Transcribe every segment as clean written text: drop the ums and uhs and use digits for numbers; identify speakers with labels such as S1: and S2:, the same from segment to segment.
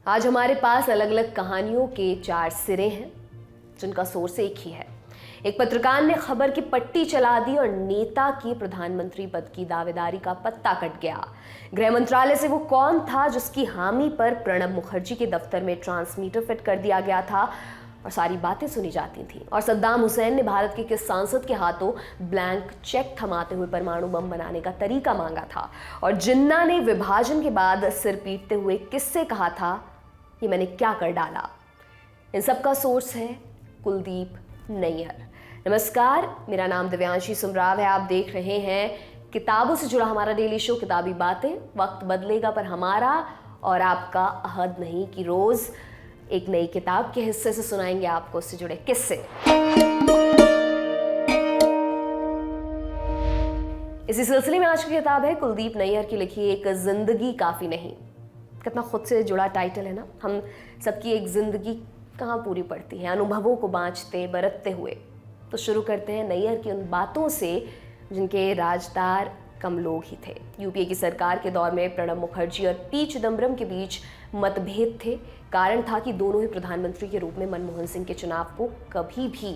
S1: आज हमारे पास अलग अलग कहानियों के 4 सिरे हैं जिनका सोर्स एक ही है। एक पत्रकार ने खबर की पट्टी चला दी और नेता की प्रधानमंत्री पद की दावेदारी का पत्ता कट गया। गृह मंत्रालय से वो कौन था जिसकी हामी पर प्रणब मुखर्जी के दफ्तर में ट्रांसमीटर फिट कर दिया गया था और सारी बातें सुनी जाती थीं। और सद्दाम हुसैन ने भारत के किस सांसद के हाथों ब्लैंक चेक थमाते हुए परमाणु बम बनाने का तरीका मांगा था और जिन्ना ने विभाजन के बाद सिर पीटते हुए किससे कहा था ये मैंने क्या कर डाला। इन सब का सोर्स है कुलदीप नैयर। नमस्कार, मेरा नाम दिव्यांशी सुमराव है। आप देख रहे हैं किताबों से जुड़ा हमारा डेली शो किताबी बातें। वक्त बदलेगा पर हमारा और आपका अहद नहीं कि रोज एक नई किताब के हिस्से से सुनाएंगे आपको उससे जुड़े किस्से। इसी सिलसिले में आज की किताब है कुलदीप नैयर की लिखी एक जिंदगी काफी नहीं। कितना खुद से जुड़ा टाइटल है ना। हम सबकी एक जिंदगी कहाँ पूरी पड़ती है अनुभवों को बांचते बरतते हुए। तो शुरू करते हैं नैयर की उन बातों से जिनके राजदार कम लोग ही थे। यूपीए की सरकार के दौर में प्रणब मुखर्जी और पी चिदम्बरम के बीच मतभेद थे। कारण था कि दोनों ही प्रधानमंत्री के रूप में मनमोहन सिंह के चुनाव को कभी भी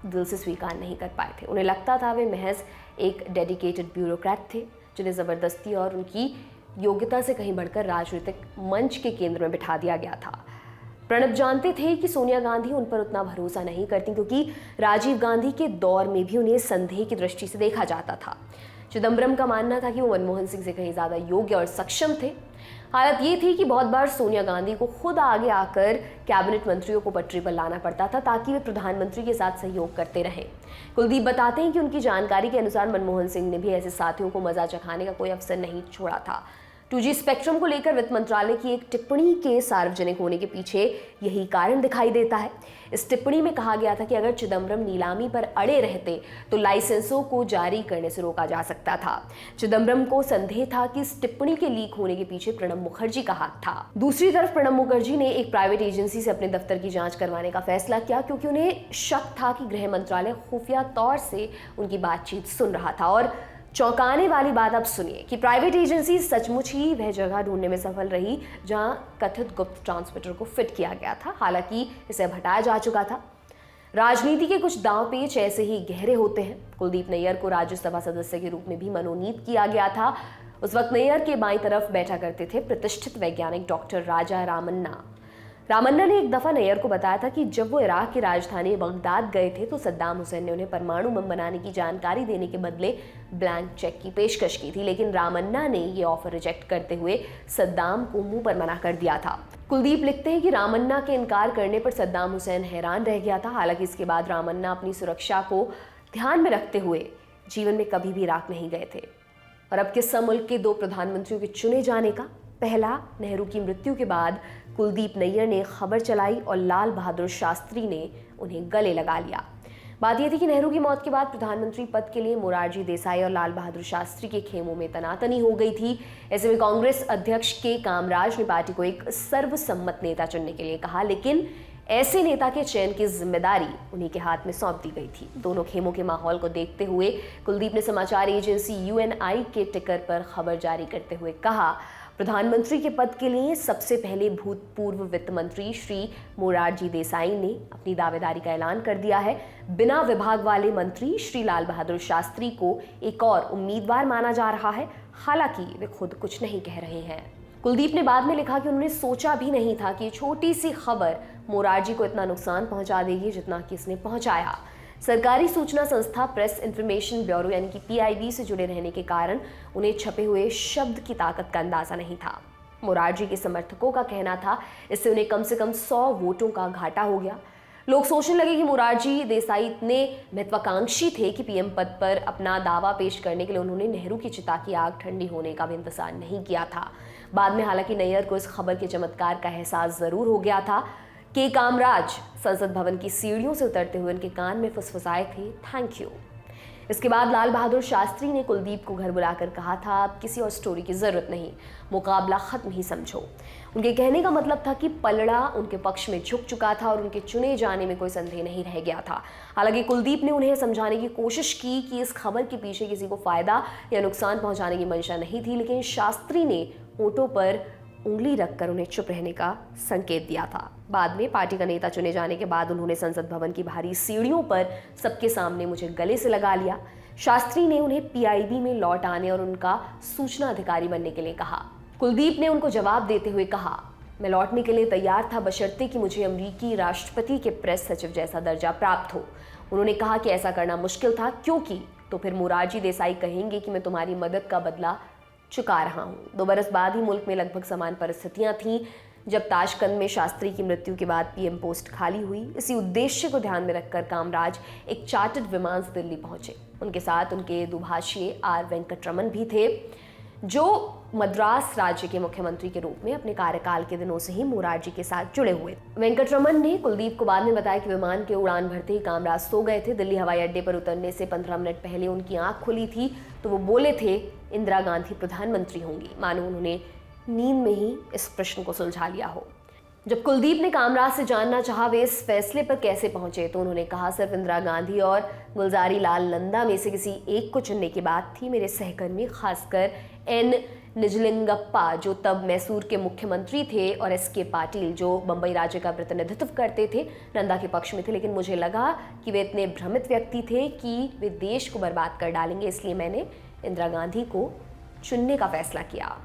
S1: दिल से स्वीकार नहीं कर पाए थे। उन्हें लगता था वे महज एक डेडिकेटेड ब्यूरोक्रेट थे जिन्हें ज़बरदस्ती और उनकी योग्यता से कहीं बढ़कर राजनीतिक मंच के केंद्र में बिठा दिया गया था। प्रणब जानते थे कि सोनिया गांधी उन पर उतना भरोसा नहीं करती क्योंकि राजीव गांधी के दौर में भी उन्हें संदेह की दृष्टि से देखा जाता था। चिदम्बरम का मानना था कि वो मनमोहन सिंह से कहीं ज़्यादा योग्य और सक्षम थे। हालत ये थी कि बहुत बार सोनिया गांधी को खुद आगे आकर कैबिनेट मंत्रियों को पटरी पर लाना पड़ता था ताकि वे प्रधानमंत्री के साथ सहयोग करते रहें। कुलदीप बताते हैं कि उनकी जानकारी के अनुसार मनमोहन सिंह ने भी ऐसे साथियों को मजा चखाने का कोई अवसर नहीं छोड़ा था। 2G स्पेक्ट्रम को लेकर वित्त मंत्रालय की एक टिप्पणी के सार्वजनिक होने के पीछे यही कारण दिखाई देता है। इस टिप्पणी में कहा गया था कि अगर चिदम्बरम नीलामी पर अड़े रहते तो लाइसेंसों को जारी करने से रोका जा सकता था। चिदम्बरम को संदेह था कि इस टिप्पणी के लीक होने के पीछे प्रणब मुखर्जी का हाथ था। दूसरी तरफ प्रणब मुखर्जी ने एक प्राइवेट एजेंसी से अपने दफ्तर की जांच करवाने का फैसला किया क्योंकि उन्हें शक था कि गृह मंत्रालय खुफिया तौर से उनकी बातचीत सुन रहा था। और चौंकाने वाली बात अब सुनिए कि प्राइवेट एजेंसी सचमुच ही वह जगह ढूंढने में सफल रही जहां कथित गुप्त ट्रांसमीटर को फिट किया गया था। हालांकि इसे अब हटाया जा चुका था। राजनीति के कुछ दांव पेच ऐसे ही गहरे होते हैं। कुलदीप नैयर को राज्यसभा सदस्य के रूप में भी मनोनीत किया गया था। उस वक्त नैयर के बाईं तरफ बैठा करते थे प्रतिष्ठित वैज्ञानिक डॉक्टर राजा रामन्ना। रामन्ना ने एक दफा नैयर को बताया था कि जब वो इराक की राजधानी बगदाद गए थे तो सद्दाम हुसैन ने उन्हें परमाणु बम बनाने की जानकारी देने के बदले ब्लैंक चेक की पेशकश की थी, लेकिन रामन्ना ने ये ऑफर रिजेक्ट करते हुए सद्दाम को मुंह पर मना कर दिया था। कुलदीप लिखते हैं कि रामन्ना के इनकार करने पर सद्दाम हुसैन हैरान रह गया था। हालांकि इसके बाद रामन्ना अपनी सुरक्षा को ध्यान में रखते हुए जीवन में कभी भी इराक नहीं गए थे। और अब किस्सा मुल्क के 2 प्रधानमंत्रियों के चुने जाने का। पहला, नेहरू की मृत्यु के बाद कुलदीप नैयर ने खबर चलाई और लाल बहादुर शास्त्री ने उन्हें गले लगा लिया। बात यह थी कि नेहरू की मौत के बाद प्रधानमंत्री पद के लिए मोरारजी देसाई और लाल बहादुर शास्त्री के खेमों में तनातनी हो गई थी। ऐसे में कांग्रेस अध्यक्ष के कामराज ने पार्टी को एक सर्वसम्मत नेता चुनने के लिए कहा, लेकिन ऐसे नेता के चयन की जिम्मेदारी उन्हीं के हाथ में सौंप दी गई थी। दोनों खेमों के माहौल को देखते हुए कुलदीप ने समाचार एजेंसी UNI के टिकर पर खबर जारी करते हुए कहा, प्रधानमंत्री के पद के लिए सबसे पहले भूतपूर्व वित्त मंत्री श्री मोरारजी देसाई ने अपनी दावेदारी का ऐलान कर दिया है। बिना विभाग वाले मंत्री श्री लाल बहादुर शास्त्री को एक और उम्मीदवार माना जा रहा है। हालांकि वे खुद कुछ नहीं कह रहे हैं। कुलदीप ने बाद में लिखा कि उन्होंने सोचा भी नहीं था कि छोटी सी खबर मोरारजी को इतना नुकसान पहुंचा देगी जितना कि इसने पहुंचाया। सरकारी सूचना संस्था प्रेस इंफॉर्मेशन ब्यूरो यानी कि PIB से जुड़े रहने के कारण उन्हें छपे हुए शब्द की ताकत का अंदाजा नहीं था। मोरारजी के समर्थकों का कहना था इससे उन्हें कम से कम 100 वोटों का घाटा हो गया। लोग सोचने लगे कि मोरारजी देसाई इतने महत्वाकांक्षी थे कि PM पद पर अपना दावा पेश करने के लिए उन्होंने नेहरू की चिता की आग ठंडी होने का भी इंतजार नहीं किया था। बाद में हालांकि नैयर को इस खबर के चमत्कार का एहसास जरूर हो गया था कि कामराज संसद भवन की सीढ़ियों से उतरते हुए उनके कान में फुसफुसाए थे, थैंक यू। इसके बाद लाल बहादुर शास्त्री ने कुलदीप को घर बुलाकर कहा था, अब किसी और स्टोरी की जरूरत नहीं, मुकाबला खत्म ही समझो। उनके कहने का मतलब था कि पलड़ा उनके पक्ष में झुक चुका था और उनके चुने जाने में कोई संदेह नहीं रह गया था। हालांकि कुलदीप ने उन्हें समझाने की कोशिश की कि इस खबर के पीछे किसी को फायदा या नुकसान पहुंचाने की मंशा नहीं थी, लेकिन शास्त्री ने होठों पर उंगली रखकर उन्हें चुप रहने का संकेत दिया था। बाद में पार्टी का नेता चुने जाने के बाद उन्होंने संसद भवन की भारी सीढ़ियों पर सबके सामने मुझे गले से लगा लिया। शास्त्री ने उन्हें पीआईबी में लौट आने और उनका सूचना अधिकारी बनने के लिए कहा। कुलदीप ने उनको जवाब देते हुए कहा, मैं लौटने के लिए तैयार था बशर्ते कि मुझे अमेरिकी राष्ट्रपति के प्रेस सचिव जैसा दर्जा प्राप्त हो। उन्होंने कहा कि ऐसा करना मुश्किल था, क्योंकि तो फिर मोरारजी देसाई कहेंगे कि मैं तुम्हारी मदद का बदला चुका रहा हूँ। 2 बरस बाद ही मुल्क में लगभग समान परिस्थितियां थीं जब ताशकंद में शास्त्री की मृत्यु के बाद पीएम पोस्ट खाली हुई। इसी उद्देश्य को ध्यान में रखकर कामराज एक चार्टर्ड विमान से दिल्ली पहुंचे। उनके साथ उनके दुभाषी आर वेंकटरमन भी थे, जो मद्रास राज्य के मुख्यमंत्री के रूप में अपने कार्यकाल के दिनों से ही मोरारजी के साथ जुड़े हुए। वेंकटरमन ने कुलदीप को बाद में बताया कि विमान के उड़ान भरते ही कामराज सो गए थे। दिल्ली हवाई अड्डे पर उतरने से 15 मिनट पहले उनकी आंख खुली थी तो वो बोले थे, इंदिरा गांधी प्रधानमंत्री होंगी। मानो उन्होंने नींद में ही इस प्रश्न को सुलझा लिया हो। जब कुलदीप ने कामराज से जानना चाहा वे इस फैसले पर कैसे पहुंचे तो उन्होंने कहा, सिर्फ इंदिरा गांधी और गुलजारी लाल नंदा में से किसी एक को चुनने की बात थी। मेरे सहकर्मी, खासकर एन निजलिंगप्पा जो तब मैसूर के मुख्यमंत्री थे, और एस.के. पाटिल जो बंबई राज्य का प्रतिनिधित्व करते थे, नंदा के पक्ष में थे। लेकिन मुझे लगा कि वे इतने भ्रमित व्यक्ति थे कि वे देश को बर्बाद कर डालेंगे, इसलिए मैंने इंदिरा गांधी को चुनने का फैसला किया।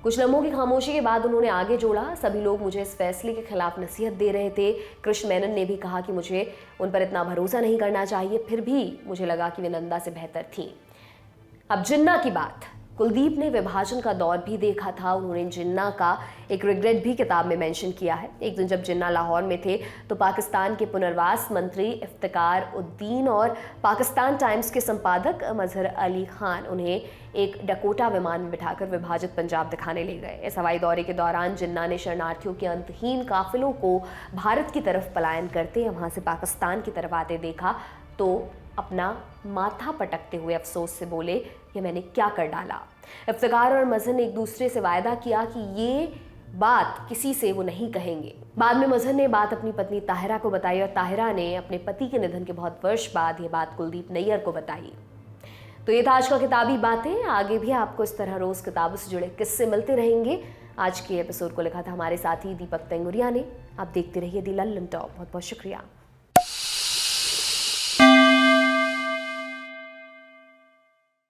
S1: कुछ लम्हों की खामोशी के बाद उन्होंने आगे जोड़ा, सभी लोग मुझे इस फैसले के खिलाफ नसीहत दे रहे थे। कृष्ण मेनन ने भी कहा कि मुझे उन पर इतना भरोसा नहीं करना चाहिए, फिर भी मुझे लगा कि वे नंदा से बेहतर थीं। अब जिन्ना की बात। कुलदीप ने विभाजन का दौर भी देखा था। उन्होंने जिन्ना का एक रिग्रेट भी किताब में मेंशन किया है। एक दिन जब जिन्ना लाहौर में थे तो पाकिस्तान के पुनर्वास मंत्री इफ्तिकार उद्दीन और पाकिस्तान टाइम्स के संपादक मजहर अली खान उन्हें एक डकोटा विमान में बिठाकर विभाजित पंजाब दिखाने ले गए। इस हवाई दौरे के दौरान जिन्ना ने शरणार्थियों के अंतहीन काफिलों को भारत की तरफ पलायन करते वहां से पाकिस्तान की तरफ आते देखा तो अपना माथा पटकते हुए अफसोस से बोले, ये मैंने क्या कर डाला। इफ्तिकार और मजहर ने एक दूसरे से वायदा किया कि ये बात किसी से वो नहीं कहेंगे। बाद में मजहर ने बात अपनी पत्नी ताहिरा को बताई और ताहिरा ने अपने पति के निधन के बहुत वर्ष बाद ये बात कुलदीप नैयर को बताई। तो ये था आज का किताबी बातें। आगे भी आपको इस तरह रोज किताबों से जुड़े किस्से मिलते रहेंगे। आज के एपिसोड को लिखा था हमारे साथी दीपक तेंगुरिया ने। आप देखते रहिए दी लल्लन टॉप। बहुत बहुत शुक्रिया।